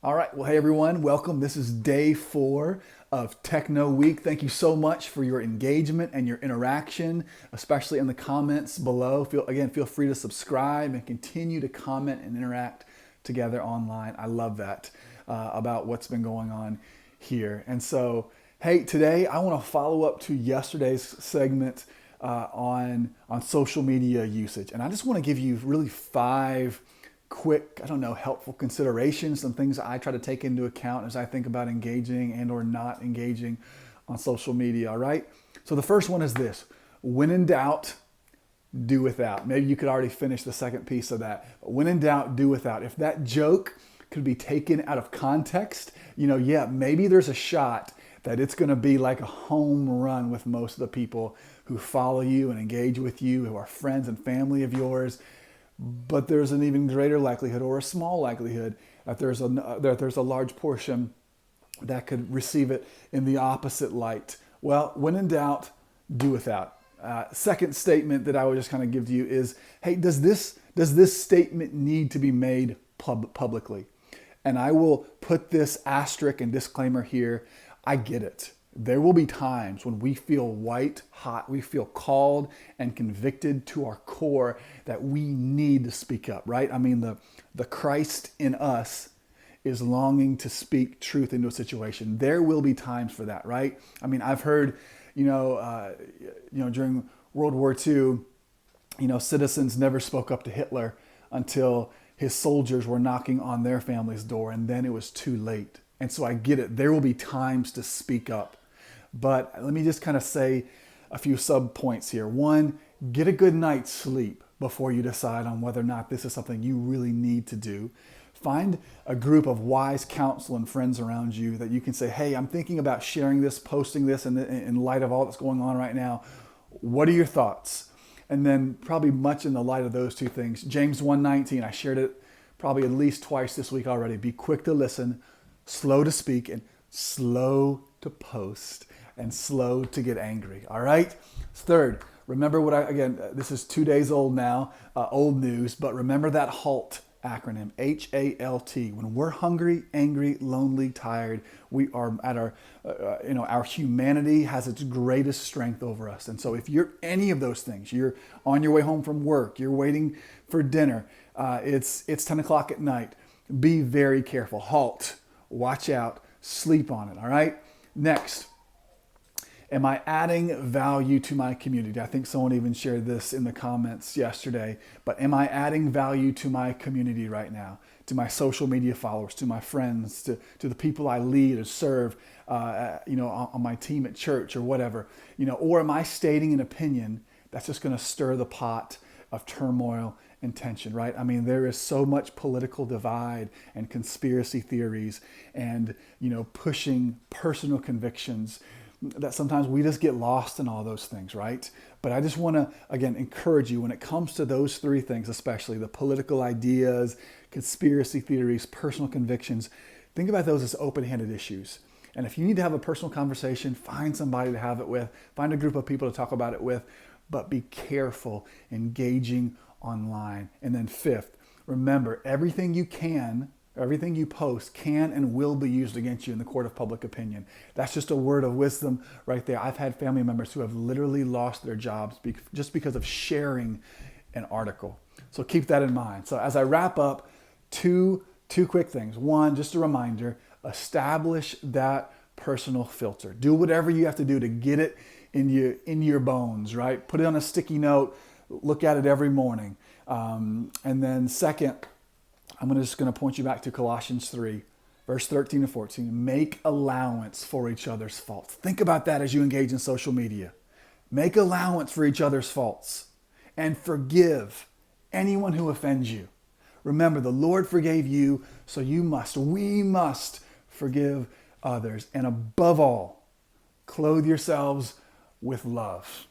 All right. Well, hey, everyone. Welcome. This is day 4 of Techno Week. Thank you so much for your engagement and your interaction, especially in the comments below. Feel free to subscribe and continue to comment and interact together online. I love that about what's been going on here. And so, hey, today I want to follow up to yesterday's segment on social media usage. And I just want to give you really 5 quick, helpful considerations, some things I try to take into account as I think about engaging and or not engaging on social media, all right? So the first one is this: when in doubt, do without. Maybe you could already finish the second piece of that. But when in doubt, do without. If that joke could be taken out of context, maybe there's a shot that it's going to be like a home run with most of the people who follow you and engage with you, who are friends and family of yours. But there's an even greater likelihood, or a small likelihood, that there's a large portion that could receive it in the opposite light. Well, when in doubt, do without. Second statement that I would just kind of give to you is, hey, does this statement need to be made publicly? And I will put this asterisk and disclaimer here. I get it. There will be times when we feel white hot, we feel called and convicted to our core that we need to speak up, right? I mean, the Christ in us is longing to speak truth into a situation. There will be times for that, right? I mean, I've heard, during World War II, citizens never spoke up to Hitler until his soldiers were knocking on their family's door, and then it was too late. And so I get it. There will be times to speak up. But let me just kind of say a few sub points here. One, get a good night's sleep before you decide on whether or not this is something you really need to do. Find a group of wise counsel and friends around you that you can say, hey, I'm thinking about sharing this, posting this in light of all that's going on right now. What are your thoughts? And then probably much in the light of those two things, James 1:19, I shared it probably at least twice this week already. Be quick to listen, slow to speak, and slow to post, and slow to get angry. All right. Third, remember this is 2 days old now, old news, but remember that HALT acronym, HALT. When we're hungry, angry, lonely, tired, we are at our humanity has its greatest strength over us. And so if you're any of those things, you're on your way home from work, you're waiting for dinner, it's 10 o'clock at night, be very careful. HALT, watch out, sleep on it. All right. Next, am I adding value to my community? I think someone even shared this in the comments yesterday, but am I adding value to my community right now? To my social media followers, to my friends, to the people I lead or serve, on my team at church or whatever, or am I stating an opinion that's just going to stir the pot of turmoil and tension, right? I mean, there is so much political divide and conspiracy theories and, pushing personal convictions that sometimes we just get lost in all those things, right? But I just want to, again, encourage you when it comes to those 3 things, especially the political ideas, conspiracy theories, personal convictions, think about those as open-handed issues. And if you need to have a personal conversation, find somebody to have it with, find a group of people to talk about it with, but be careful engaging online. And then 5th, remember, everything you post can and will be used against you in the court of public opinion. That's just a word of wisdom right there. I've had family members who have literally lost their jobs just because of sharing an article. So keep that in mind. So as I wrap up, two quick things. One, just a reminder, establish that personal filter. Do whatever you have to do to get it in your bones, right? Put it on a sticky note, look at it every morning. And then second, I'm just going to point you back to Colossians 3, verse 13 and 14. Make allowance for each other's faults. Think about that as you engage in social media. Make allowance for each other's faults and forgive anyone who offends you. Remember, the Lord forgave you, so we must forgive others. And above all, clothe yourselves with love.